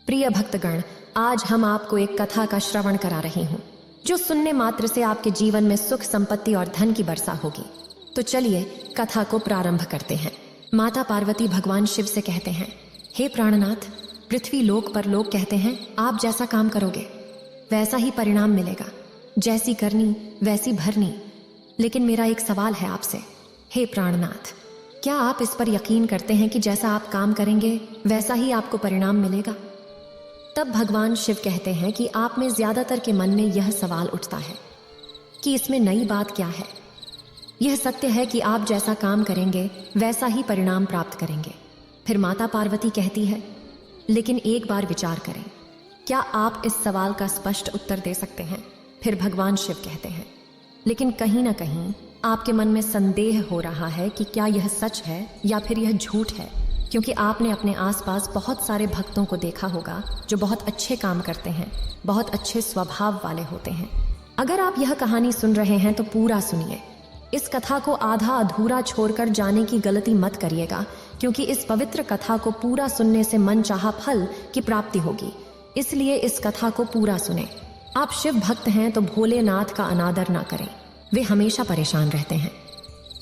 प्रिय भक्तगण, आज हम आपको एक कथा का श्रवण करा रही हूँ जो सुनने मात्र से आपके जीवन में सुख, संपत्ति और धन की वर्षा होगी। तो चलिए कथा को प्रारंभ करते हैं। माता पार्वती भगवान शिव से कहते हैं, हे प्राणनाथ, पृथ्वी लोक पर लोग कहते हैं आप जैसा काम करोगे वैसा ही परिणाम मिलेगा, जैसी करनी वैसी भरनी। लेकिन मेरा एक सवाल है आपसे, हे प्राणनाथ, क्या आप इस पर यकीन करते हैं कि जैसा आप काम करेंगे वैसा ही आपको परिणाम मिलेगा? तब भगवान शिव कहते हैं कि आप में ज्यादातर के मन में यह सवाल उठता है कि इसमें नई बात क्या है। यह सत्य है कि आप जैसा काम करेंगे वैसा ही परिणाम प्राप्त करेंगे। फिर माता पार्वती कहती है, लेकिन एक बार विचार करें, क्या आप इस सवाल का स्पष्ट उत्तर दे सकते हैं? फिर भगवान शिव कहते हैं, लेकिन कहीं ना कहीं आपके मन में संदेह हो रहा है कि क्या यह सच है या फिर यह झूठ है, क्योंकि आपने अपने आसपास बहुत सारे भक्तों को देखा होगा जो बहुत अच्छे काम करते हैं, बहुत अच्छे स्वभाव वाले होते हैं। अगर आप यह कहानी सुन रहे हैं तो पूरा सुनिए। इस कथा को आधा अधूरा छोड़कर जाने की गलती मत करिएगा, क्योंकि इस पवित्र कथा को पूरा सुनने से मनचाहा फल की प्राप्ति होगी। इसलिए इस कथा को पूरा सुने। आप शिव भक्त हैं तो भोलेनाथ का अनादर ना करें, वे हमेशा परेशान रहते हैं।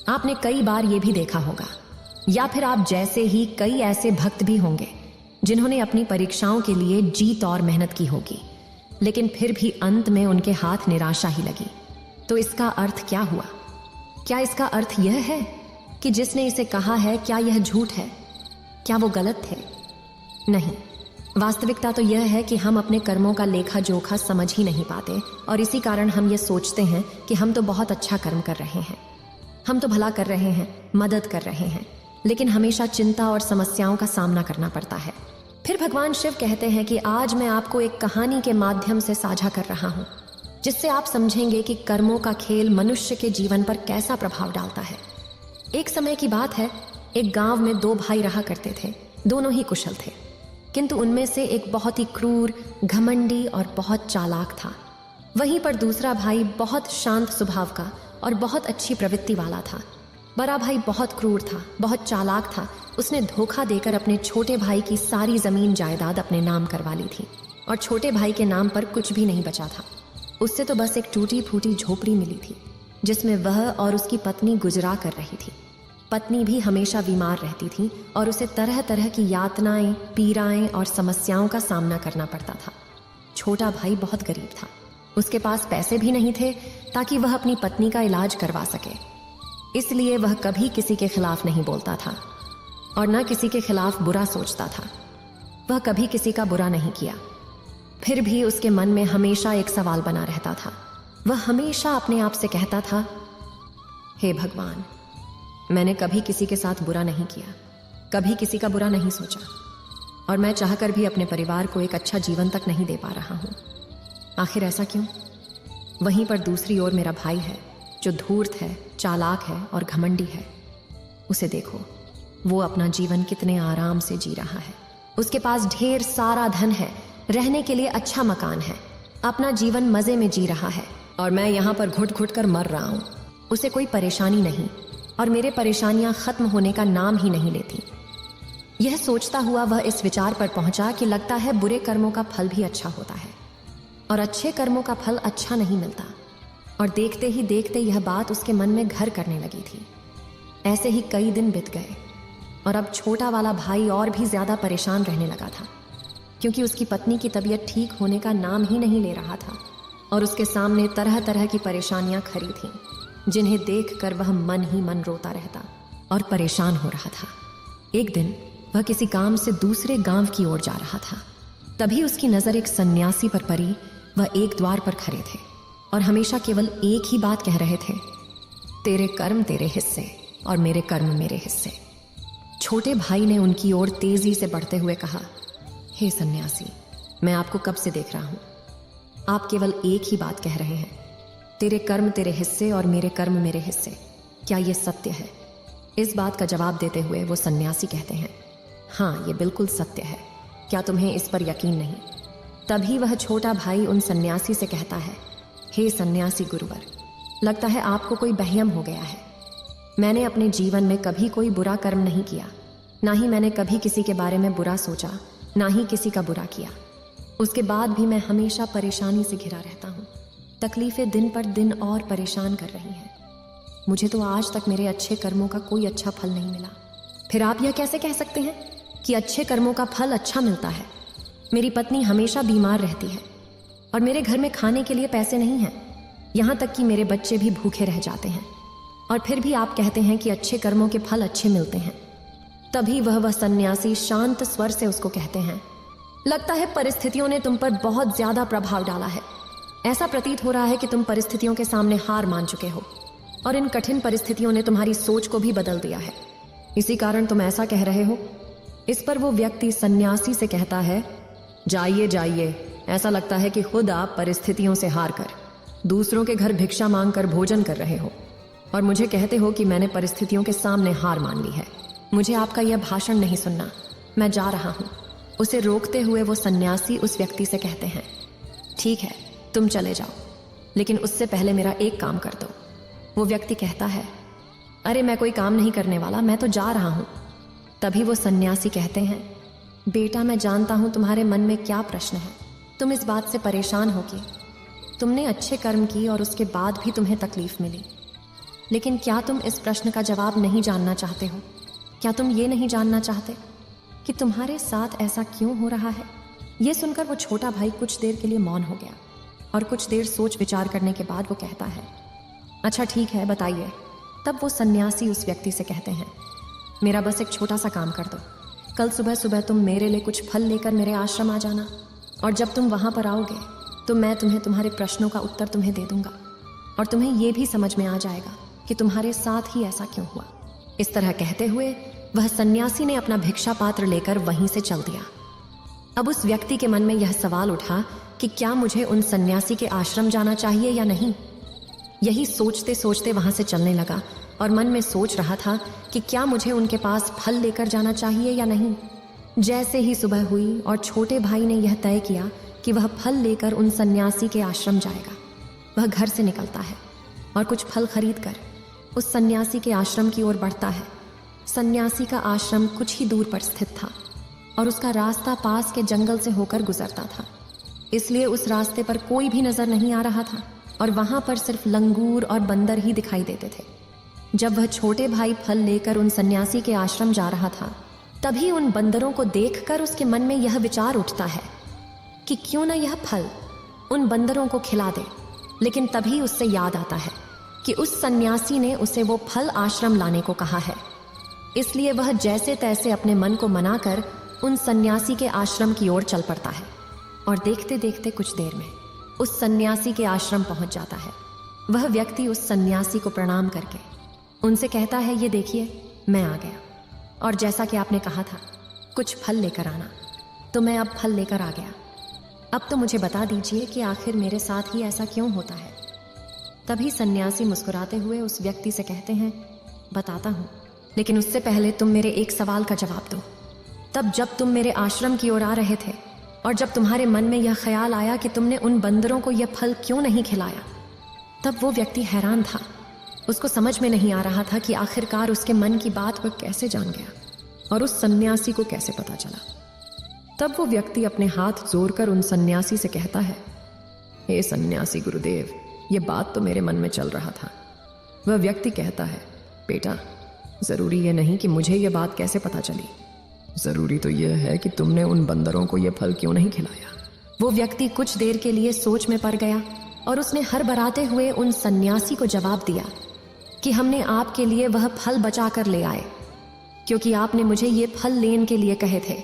आपने कई बार ये भी देखा होगा, या फिर आप जैसे ही कई ऐसे भक्त भी होंगे जिन्होंने अपनी परीक्षाओं के लिए जीत और मेहनत की होगी, लेकिन फिर भी अंत में उनके हाथ निराशा ही लगी। तो इसका अर्थ क्या हुआ? क्या इसका अर्थ यह है कि जिसने इसे कहा है क्या यह झूठ है? क्या वो गलत थे? नहीं, वास्तविकता तो यह है कि हम अपने कर्मों का लेखा जोखा समझ ही नहीं पाते, और इसी कारण हम ये सोचते हैं कि हम तो बहुत अच्छा कर्म कर रहे हैं, हम तो भला कर रहे हैं, मदद कर रहे हैं, लेकिन हमेशा चिंता और समस्याओं का सामना करना पड़ता है। फिर भगवान शिव कहते हैं कि आज मैं आपको एक कहानी के माध्यम से साझा कर रहा हूं, जिससे आप समझेंगे कि कर्मों का खेल मनुष्य के जीवन पर कैसा प्रभाव डालता है। एक समय की बात है, एक गांव में दो भाई रहा करते थे। दोनों ही कुशल थे, किंतु उनमें से एक बहुत ही क्रूर, घमंडी और बहुत चालाक था। वहीं पर दूसरा भाई बहुत शांत स्वभाव का और बहुत अच्छी प्रवृत्ति वाला था। बड़ा भाई बहुत क्रूर था, बहुत चालाक था। उसने धोखा देकर अपने छोटे भाई की सारी जमीन जायदाद अपने नाम करवा ली थी, और छोटे भाई के नाम पर कुछ भी नहीं बचा था। उससे तो बस एक टूटी फूटी झोपड़ी मिली थी, जिसमें वह और उसकी पत्नी गुजरा कर रही थी। पत्नी भी हमेशा बीमार रहती थी और उसे तरह तरह की यातनाएं, पीड़ाएं और समस्याओं का सामना करना पड़ता था। छोटा भाई बहुत गरीब था, उसके पास पैसे भी नहीं थे ताकि वह अपनी पत्नी का इलाज करवा सके। इसलिए वह कभी किसी के खिलाफ नहीं बोलता था और न किसी के खिलाफ बुरा सोचता था। वह कभी किसी का बुरा नहीं किया। फिर भी उसके मन में हमेशा एक सवाल बना रहता था। वह हमेशा अपने आप से कहता था, हे भगवान, मैंने कभी किसी के साथ बुरा नहीं किया, कभी किसी का बुरा नहीं सोचा, और मैं चाहकर भी अपने परिवार को एक अच्छा जीवन तक नहीं दे पा रहा हूं। आखिर ऐसा क्यों? वहीं पर दूसरी ओर मेरा भाई है जो धूर्त है, चालाक है और घमंडी है। उसे देखो, वो अपना जीवन कितने आराम से जी रहा है। उसके पास ढेर सारा धन है, रहने के लिए अच्छा मकान है, अपना जीवन मजे में जी रहा है, और मैं यहाँ पर घुट घुट कर मर रहा हूँ। उसे कोई परेशानी नहीं, और मेरे परेशानियां खत्म होने का नाम ही नहीं लेती। यह सोचता हुआ वह इस विचार पर पहुंचा कि लगता है बुरे कर्मों का फल भी अच्छा होता है और अच्छे कर्मों का फल अच्छा नहीं मिलता। और देखते ही देखते यह बात उसके मन में घर करने लगी थी। ऐसे ही कई दिन बीत गए, और अब छोटा वाला भाई और भी ज्यादा परेशान रहने लगा था, क्योंकि उसकी पत्नी की तबीयत ठीक होने का नाम ही नहीं ले रहा था, और उसके सामने तरह तरह की परेशानियां खड़ी थीं, जिन्हें देखकर वह मन ही मन रोता रहता और परेशान हो रहा था। एक दिन वह किसी काम से दूसरे गांव की ओर जा रहा था। तभी उसकी नजर एक सन्यासी पर पड़ी। वह एक द्वार पर खड़े थे और हमेशा केवल एक ही बात कह रहे थे, तेरे कर्म तेरे हिस्से और मेरे कर्म मेरे हिस्से। छोटे भाई ने उनकी ओर तेजी से बढ़ते हुए कहा, हे सन्यासी, मैं आपको कब से देख रहा हूं, आप केवल एक ही बात कह रहे हैं, तेरे कर्म तेरे हिस्से और मेरे कर्म मेरे हिस्से। क्या यह सत्य है? इस बात का जवाब देते हुए वो सन्यासी कहते हैं, हाँ, ये बिल्कुल सत्य है। क्या तुम्हें इस पर यकीन नहीं? तभी वह छोटा भाई उन सन्यासी से कहता है, हे सन्यासी गुरुवर, लगता है आपको कोई बहयम हो गया है। मैंने अपने जीवन में कभी कोई बुरा कर्म नहीं किया, ना ही मैंने कभी किसी के बारे में बुरा सोचा, ना ही किसी का बुरा किया। उसके बाद भी मैं हमेशा परेशानी से घिरा रहता हूँ। तकलीफें दिन पर दिन और परेशान कर रही हैं। मुझे तो आज तक मेरे अच्छे कर्मों का कोई अच्छा फल नहीं मिला। फिर आप यह कैसे कह सकते हैं कि अच्छे कर्मों का फल अच्छा मिलता है? मेरी पत्नी हमेशा बीमार रहती है और मेरे घर में खाने के लिए पैसे नहीं हैं। यहाँ तक कि मेरे बच्चे भी भूखे रह जाते हैं, और फिर भी आप कहते हैं कि अच्छे कर्मों के फल अच्छे मिलते हैं। तभी वह सन्यासी शांत स्वर से उसको कहते हैं, लगता है परिस्थितियों ने तुम पर बहुत ज्यादा प्रभाव डाला है। ऐसा प्रतीत हो रहा है कि तुम परिस्थितियों के सामने हार मान चुके हो, और इन कठिन परिस्थितियों ने तुम्हारी सोच को भी बदल दिया है। इसी कारण तुम ऐसा कह रहे हो। इस पर वो व्यक्ति सन्यासी से कहता है, जाइए जाइए, ऐसा लगता है कि खुद आप परिस्थितियों से हार कर दूसरों के घर भिक्षा मांगकर भोजन कर रहे हो, और मुझे कहते हो कि मैंने परिस्थितियों के सामने हार मान ली है। मुझे आपका यह भाषण नहीं सुनना, मैं जा रहा हूं। उसे रोकते हुए वो सन्यासी उस व्यक्ति से कहते हैं, ठीक है, तुम चले जाओ, लेकिन उससे पहले मेरा एक काम कर दो। वो व्यक्ति कहता है, अरे मैं कोई काम नहीं करने वाला, मैं तो जा रहा हूं। तभी वो सन्यासी कहते हैं, बेटा मैं जानता हूं तुम्हारे मन में क्या प्रश्न है। तुम इस बात से परेशान हो कि तुमने अच्छे कर्म किए और उसके बाद भी तुम्हें तकलीफ मिली। लेकिन क्या तुम इस प्रश्न का जवाब नहीं जानना चाहते हो? क्या तुम ये नहीं जानना चाहते कि तुम्हारे साथ ऐसा क्यों हो रहा है? ये सुनकर वो छोटा भाई कुछ देर के लिए मौन हो गया, और कुछ देर सोच विचार करने के बाद वो कहता है, अच्छा ठीक है, बताइए। तब वो सन्यासी उस व्यक्ति से कहते हैं, मेरा बस एक छोटा सा काम कर दो। कल सुबह सुबह तुम मेरे लिए कुछ फल लेकर मेरे आश्रम आ जाना, और जब तुम वहां पर आओगे तो मैं तुम्हें तुम्हारे प्रश्नों का उत्तर तुम्हें दे दूंगा, और तुम्हें यह भी समझ में आ जाएगा कि तुम्हारे साथ ही ऐसा क्यों हुआ। इस तरह कहते हुए वह सन्यासी ने अपना भिक्षा पात्र लेकर वहीं से चल दिया। अब उस व्यक्ति के मन में यह सवाल उठा कि क्या मुझे उन सन्यासी के आश्रम जाना चाहिए या नहीं। यही सोचते सोचते वहां से चलने लगा, और मन में सोच रहा था कि क्या मुझे उनके पास फल लेकर जाना चाहिए या नहीं। जैसे ही सुबह हुई और छोटे भाई ने यह तय किया कि वह फल लेकर उन सन्यासी के आश्रम जाएगा, वह घर से निकलता है और कुछ फल खरीदकर उस सन्यासी के आश्रम की ओर बढ़ता है। सन्यासी का आश्रम कुछ ही दूर पर स्थित था, और उसका रास्ता पास के जंगल से होकर गुजरता था, इसलिए उस रास्ते पर कोई भी नजर नहीं आ रहा था, और वहां पर सिर्फ लंगूर और बंदर ही दिखाई देते थे। जब वह छोटे भाई फल लेकर उन सन्यासी के आश्रम जा रहा था, तभी उन बंदरों को देखकर उसके मन में यह विचार उठता है कि क्यों न यह फल उन बंदरों को खिला दे। लेकिन तभी उससे याद आता है कि उस सन्यासी ने उसे वो फल आश्रम लाने को कहा है, इसलिए वह जैसे तैसे अपने मन को मनाकर उन सन्यासी के आश्रम की ओर चल पड़ता है, और देखते देखते कुछ देर में उस सन्यासी के आश्रम पहुंच जाता है। वह व्यक्ति उस सन्यासी को प्रणाम करके उनसे कहता है, ये देखिए मैं आ गया, और जैसा कि आपने कहा था कुछ फल लेकर आना, तो मैं अब फल लेकर आ गया। अब तो मुझे बता दीजिए कि आखिर मेरे साथ ही ऐसा क्यों होता है। तभी सन्यासी मुस्कुराते हुए उस व्यक्ति से कहते हैं, बताता हूं, लेकिन उससे पहले तुम मेरे एक सवाल का जवाब दो। तब जब तुम मेरे आश्रम की ओर आ रहे थे, और जब तुम्हारे मन में यह ख्याल आया कि तुमने उन बंदरों को यह फल क्यों नहीं खिलाया, तब वो व्यक्ति हैरान था। उसको समझ में नहीं आ रहा था कि आखिरकार उसके मन की बात वह कैसे जान गया, और उस सन्यासी को कैसे पता चला। तब वो व्यक्ति अपने हाथ जोड़कर उन सन्यासी से कहता है, हे सन्यासी गुरुदेव, ये बात तो मेरे मन में चल रहा था। वह व्यक्ति कहता है, बेटा जरूरी ये नहीं कि मुझे ये बात कैसे पता चली, जरूरी तो यह है कि तुमने उन बंदरों को यह फल क्यों नहीं खिलाया। वो व्यक्ति कुछ देर के लिए सोच में पड़ गया, और उसने हड़बड़ाते हुए उन सन्यासी को जवाब दिया कि हमने आपके लिए वह फल बचा कर ले आए, क्योंकि आपने मुझे ये फल लेने के लिए कहे थे।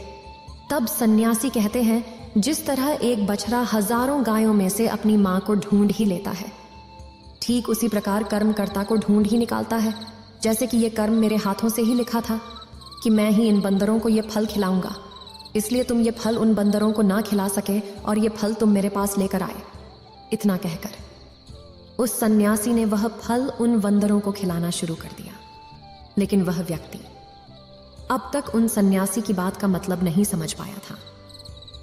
तब सन्यासी कहते हैं, जिस तरह एक बछड़ा हजारों गायों में से अपनी मां को ढूंढ ही लेता है, ठीक उसी प्रकार कर्मकर्ता को ढूंढ ही निकालता है। जैसे कि ये कर्म मेरे हाथों से ही लिखा था कि मैं ही इन बंदरों को ये फल खिलाऊंगा, इसलिए तुम ये फल उन बंदरों को ना खिला सके, और ये फल तुम मेरे पास लेकर आए। इतना कहकर उस सन्यासी ने वह फल उन बंदरों को खिलाना शुरू कर दिया। लेकिन वह व्यक्ति अब तक उन सन्यासी की बात का मतलब नहीं समझ पाया था।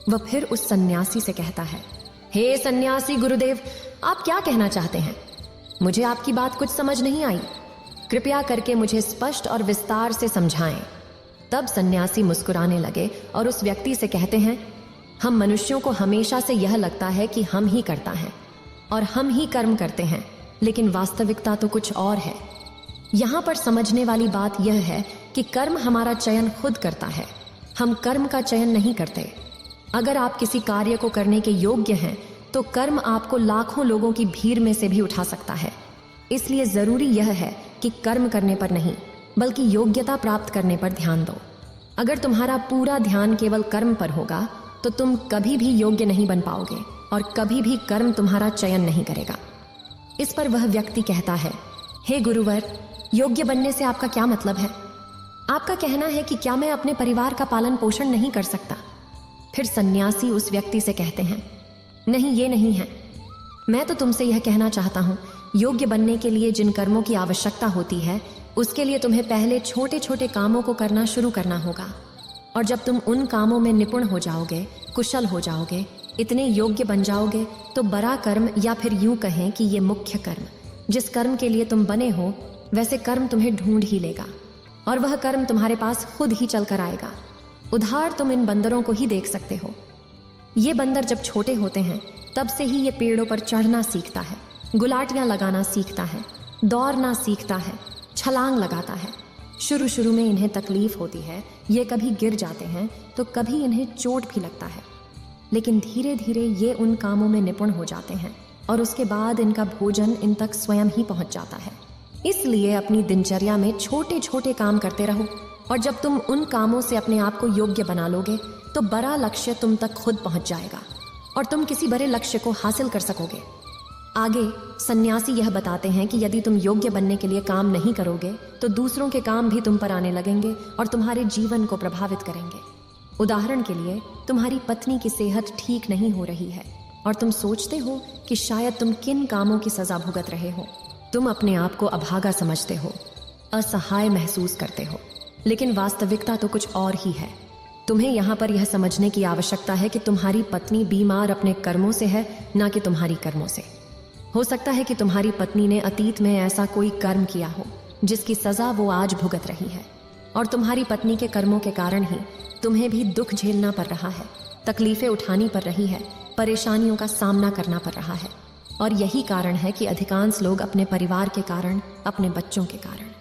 वह फिर उस सन्यासी से कहता है, हे सन्यासी गुरुदेव, आप क्या कहना चाहते हैं? मुझे आपकी बात कुछ समझ नहीं आई, कृपया करके मुझे स्पष्ट और विस्तार से समझाएं। तब सन्यासी मुस्कुराने लगे और उस व्यक्ति से कहते हैं, हम मनुष्यों को हमेशा से यह लगता है कि हम ही करता है और हम ही कर्म करते हैं, लेकिन वास्तविकता तो कुछ और है। यहाँ पर समझने वाली बात यह है कि कर्म हमारा चयन खुद करता है, हम कर्म का चयन नहीं करते। अगर आप किसी कार्य को करने के योग्य हैं तो कर्म आपको लाखों लोगों की भीड़ में से भी उठा सकता है। इसलिए जरूरी यह है कि कर्म करने पर नहीं बल्कि योग्यता प्राप्त करने पर ध्यान दो। अगर तुम्हारा पूरा ध्यान केवल कर्म पर होगा तो तुम कभी भी योग्य नहीं बन पाओगे और कभी भी कर्म तुम्हारा चयन नहीं करेगा। इस पर वह व्यक्ति कहता है, हे गुरुवर, योग्य बनने से आपका क्या मतलब है? आपका कहना है कि क्या मैं अपने परिवार का पालन पोषण नहीं कर सकता? फिर सन्यासी उस व्यक्ति से कहते हैं, नहीं, ये नहीं है। मैं तो तुमसे यह कहना चाहता हूं, योग्य बनने के लिए जिन कर्मों की आवश्यकता होती है उसके लिए तुम्हें पहले छोटे छोटे कामों को करना शुरू करना होगा, और जब तुम उन कामों में निपुण हो जाओगे, कुशल हो जाओगे, इतने योग्य बन जाओगे तो बड़ा कर्म, या फिर यूं कहें कि ये मुख्य कर्म, जिस कर्म के लिए तुम बने हो वैसे कर्म तुम्हें ढूंढ ही लेगा और वह कर्म तुम्हारे पास खुद ही चल कर आएगा। उधार तुम इन बंदरों को ही देख सकते हो। ये बंदर जब छोटे होते हैं तब से ही ये पेड़ों पर चढ़ना सीखता है, गुलाटियां लगाना सीखता है, दौड़ना सीखता है, छलांग लगाता है। शुरू में इन्हें तकलीफ होती है, ये कभी गिर जाते हैं तो कभी इन्हें चोट भी लगता है, लेकिन धीरे धीरे ये उन कामों में निपुण हो जाते हैं और उसके बाद इनका भोजन इन तक स्वयं ही पहुंच जाता है। इसलिए अपनी दिनचर्या में छोटे छोटे काम करते रहो, और जब तुम उन कामों से अपने आप को योग्य बना लोगे तो बड़ा लक्ष्य तुम तक खुद पहुंच जाएगा और तुम किसी बड़े लक्ष्य को हासिल कर सकोगे। आगे सन्यासी यह बताते हैं कि यदि तुम योग्य बनने के लिए काम नहीं करोगे तो दूसरों के काम भी तुम पर आने लगेंगे और तुम्हारे जीवन को प्रभावित करेंगे। उदाहरण के लिए, तुम्हारी पत्नी की सेहत ठीक नहीं हो रही है और तुम सोचते हो कि शायद तुम किन कामों की सजा भुगत रहे हो। तुम अपने आप को अभागा समझते हो, असहाय महसूस करते हो, लेकिन वास्तविकता तो कुछ और ही है। तुम्हें यहाँ पर यह समझने की आवश्यकता है कि तुम्हारी पत्नी बीमार अपने कर्मों से है, ना कि तुम्हारी कर्मों से। हो सकता है कि तुम्हारी पत्नी ने अतीत में ऐसा कोई कर्म किया हो जिसकी सजा वो आज भुगत रही है, और तुम्हारी पत्नी के कर्मों के कारण ही तुम्हें भी दुख झेलना पड़ रहा है, तकलीफें उठानी पड़ रही है, परेशानियों का सामना करना पड़ रहा है। और यही कारण है कि अधिकांश लोग अपने परिवार के कारण, अपने बच्चों के कारण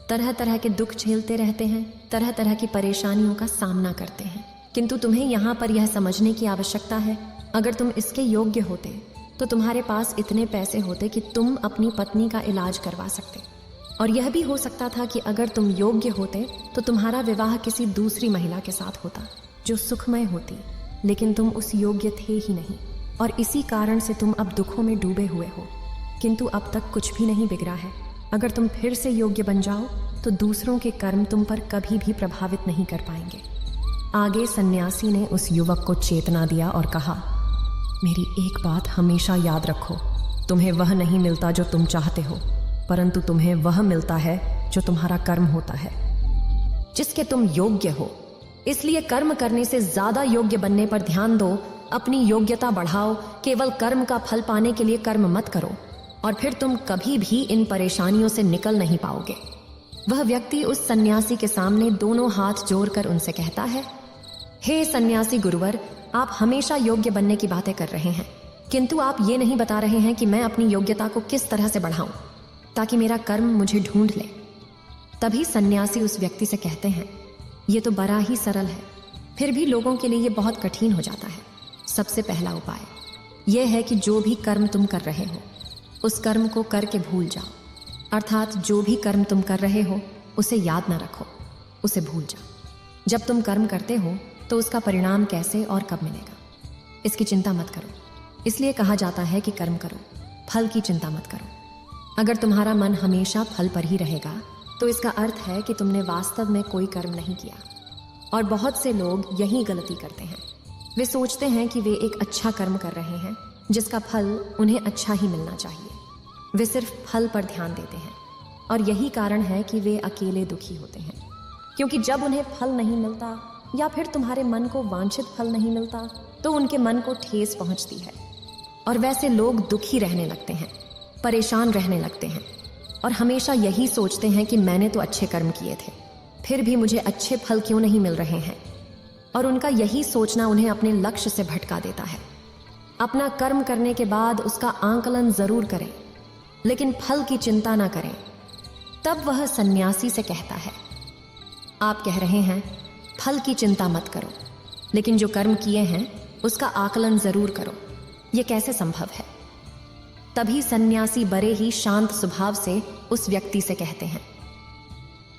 तरह तरह के दुख झेलते रहते हैं, तरह तरह की परेशानियों का सामना करते हैं। किंतु तुम्हें यहाँ पर यह समझने की आवश्यकता है, अगर तुम इसके योग्य होते तो तुम्हारे पास इतने पैसे होते कि तुम अपनी पत्नी का इलाज करवा सकते, और यह भी हो सकता था कि अगर तुम योग्य होते तो तुम्हारा विवाह किसी दूसरी महिला के साथ होता जो सुखमय होती, लेकिन तुम उस योग्य थे ही नहीं, और इसी कारण से तुम अब दुखों में डूबे हुए हो। किंतु अब तक कुछ भी नहीं बिगड़ा है। अगर तुम फिर से योग्य बन जाओ तो दूसरों के कर्म तुम पर कभी भी प्रभावित नहीं कर पाएंगे। आगे सन्यासी ने उस युवक को चेतना दिया और कहा, मेरी एक बात हमेशा याद रखो, तुम्हें वह नहीं मिलता जो तुम चाहते हो, परंतु तुम्हें वह मिलता है जो तुम्हारा कर्म होता है, जिसके तुम योग्य हो। इसलिए कर्म करने से ज्यादा योग्य बनने पर ध्यान दो, अपनी योग्यता बढ़ाओ। केवल कर्म का फल पाने के लिए कर्म मत करो, और फिर तुम कभी भी इन परेशानियों से निकल नहीं पाओगे। वह व्यक्ति उस सन्यासी के सामने दोनों हाथ जोड़कर उनसे कहता है, हे सन्यासी गुरुवर, आप हमेशा योग्य बनने की बातें कर रहे हैं, किंतु आप ये नहीं बता रहे हैं कि मैं अपनी योग्यता को किस तरह से बढ़ाऊं ताकि मेरा कर्म मुझे ढूंढ ले। तभी सन्यासी उस व्यक्ति से कहते हैं, ये तो बड़ा ही सरल है, फिर भी लोगों के लिए ये बहुत कठिन हो जाता है। सबसे पहला उपाय यह है कि जो भी कर्म तुम कर रहे हो उस कर्म को करके भूल जाओ, अर्थात जो भी कर्म तुम कर रहे हो उसे याद ना रखो, उसे भूल जाओ। जब तुम कर्म करते हो तो उसका परिणाम कैसे और कब मिलेगा इसकी चिंता मत करो। इसलिए कहा जाता है कि कर्म करो, फल की चिंता मत करो। अगर तुम्हारा मन हमेशा फल पर ही रहेगा तो इसका अर्थ है कि तुमने वास्तव में कोई कर्म नहीं किया। और बहुत से लोग यही गलती करते हैं, वे सोचते हैं कि वे एक अच्छा कर्म कर रहे हैं जिसका फल उन्हें अच्छा ही मिलना चाहिए। वे सिर्फ फल पर ध्यान देते हैं, और यही कारण है कि वे अकेले दुखी होते हैं, क्योंकि जब उन्हें फल नहीं मिलता या फिर तुम्हारे मन को वांछित फल नहीं मिलता तो उनके मन को ठेस पहुंचती है, और वैसे लोग दुखी रहने लगते हैं, परेशान रहने लगते हैं, और हमेशा यही सोचते हैं कि मैंने तो अच्छे कर्म किए थे, फिर भी मुझे अच्छे फल क्यों नहीं मिल रहे हैं। और उनका यही सोचना उन्हें अपने लक्ष्य से भटका देता है। अपना कर्म करने के बाद उसका आंकलन जरूर करें, लेकिन फल की चिंता ना करें। तब वह सन्यासी से कहता है, आप कह रहे हैं फल की चिंता मत करो, लेकिन जो कर्म किए हैं उसका आकलन जरूर करो। यह कैसे संभव है? तभी सन्यासी बड़े ही शांत स्वभाव से उस व्यक्ति से कहते हैं,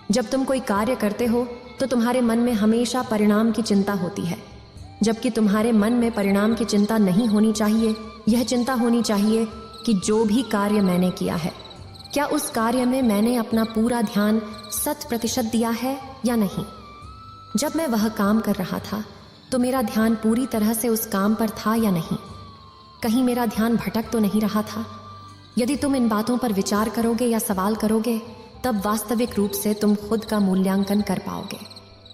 जब तुम कोई कार्य करते हो तो तुम्हारे मन में हमेशा परिणाम की चिंता होती है, जबकि तुम्हारे मन में परिणाम की चिंता नहीं होनी चाहिए। यह चिंता होनी चाहिए कि जो भी कार्य मैंने किया है, क्या उस कार्य में मैंने अपना पूरा ध्यान 100% दिया है या नहीं। जब मैं वह काम कर रहा था तो मेरा ध्यान पूरी तरह से उस काम पर था या नहीं, कहीं मेरा ध्यान भटक तो नहीं रहा था। यदि तुम इन बातों पर विचार करोगे या सवाल करोगे, तब वास्तविक रूप से तुम खुद का मूल्यांकन कर पाओगे।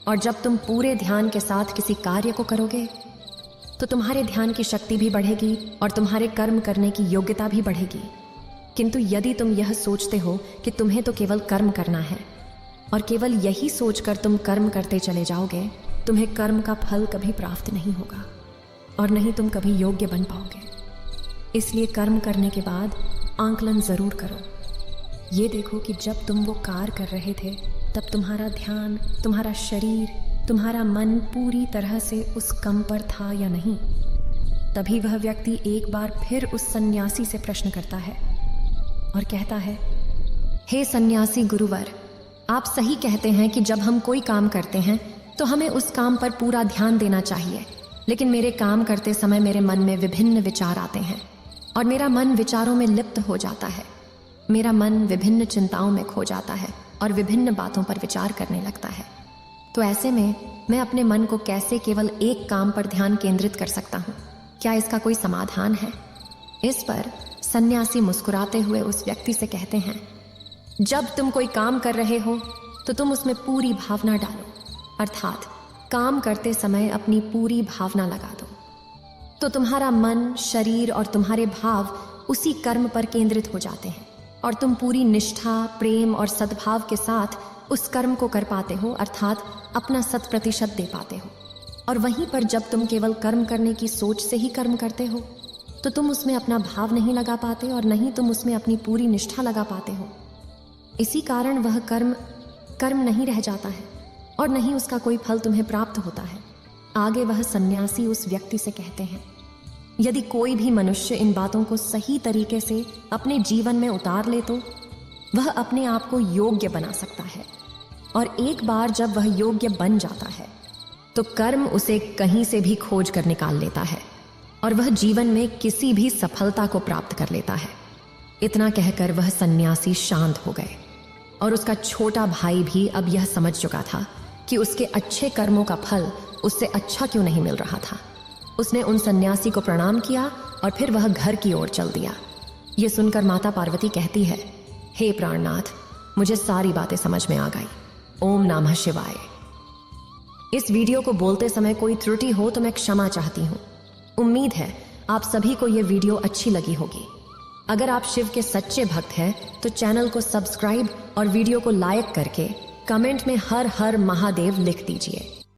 और जब तुम पूरे ध्यान के साथ किसी कार्य को करोगे तो तुम्हारे ध्यान की शक्ति भी बढ़ेगी और तुम्हारे कर्म करने की योग्यता भी बढ़ेगी। किंतु यदि तुम यह सोचते हो कि तुम्हें तो केवल कर्म करना है और केवल यही सोचकर तुम कर्म करते चले जाओगे, तुम्हें कर्म का फल कभी प्राप्त नहीं होगा और नहीं तुम कभी योग्य बन पाओगे। इसलिए कर्म करने के बाद आंकलन जरूर करो। ये देखो कि जब तुम वो कार्य कर रहे थे तब तुम्हारा ध्यान, तुम्हारा शरीर, तुम्हारा मन पूरी तरह से उस काम पर था या नहीं। तभी वह व्यक्ति एक बार फिर उस सन्यासी से प्रश्न करता है और कहता है, हे सन्यासी गुरुवर, आप सही कहते हैं कि जब हम कोई काम करते हैं तो हमें उस काम पर पूरा ध्यान देना चाहिए, लेकिन मेरे काम करते समय मेरे मन में विभिन्न विचार आते हैं और मेरा मन विचारों में लिप्त हो जाता है। मेरा मन विभिन्न चिंताओं में खो जाता है और विभिन्न बातों पर विचार करने लगता है। तो ऐसे में मैं अपने मन को कैसे केवल एक काम पर ध्यान केंद्रित कर सकता हूँ? क्या इसका कोई समाधान है? इस पर सन्यासी मुस्कुराते हुए उस व्यक्ति से कहते हैं, जब तुम कोई काम कर रहे हो तो तुम उसमें पूरी भावना डालो, अर्थात काम करते समय अपनी पूरी भावना लगा दो। तो तुम्हारा मन, शरीर और तुम्हारे भाव उसी कर्म पर केंद्रित हो जाते हैं और तुम पूरी निष्ठा, प्रेम और सद्भाव के साथ उस कर्म को कर पाते हो, अर्थात अपना 100% दे पाते हो। और वहीं पर जब तुम केवल कर्म करने की सोच से ही कर्म करते हो तो तुम उसमें अपना भाव नहीं लगा पाते और नहीं तुम उसमें अपनी पूरी निष्ठा लगा पाते हो। इसी कारण वह कर्म नहीं रह जाता है और नहीं उसका कोई फल तुम्हें प्राप्त होता है। आगे वह सन्यासी उस व्यक्ति से कहते हैं, यदि कोई भी मनुष्य इन बातों को सही तरीके से अपने जीवन में उतार ले तो वह अपने आप को योग्य बना सकता है। और एक बार जब वह योग्य बन जाता है तो कर्म उसे कहीं से भी खोज कर निकाल लेता है और वह जीवन में किसी भी सफलता को प्राप्त कर लेता है। इतना कहकर वह सन्यासी शांत हो गए और उसका छोटा भाई भी अब यह समझ चुका था कि उसके अच्छे कर्मों का फल उससे अच्छा क्यों नहीं मिल रहा था। उसने उन सन्यासी को प्रणाम किया और फिर वह घर की ओर चल दिया। यह सुनकर माता पार्वती कहती है, हे प्राणनाथ, मुझे सारी बातें समझ में आ गई। ओम नमः शिवाय। इस वीडियो को बोलते समय कोई त्रुटि हो तो मैं क्षमा चाहती हूँ। उम्मीद है आप सभी को यह वीडियो अच्छी लगी होगी। अगर आप शिव के सच्चे भक्त हैं तो चैनल को सब्सक्राइब और वीडियो को लाइक करके कमेंट में हर हर महादेव लिख दीजिए।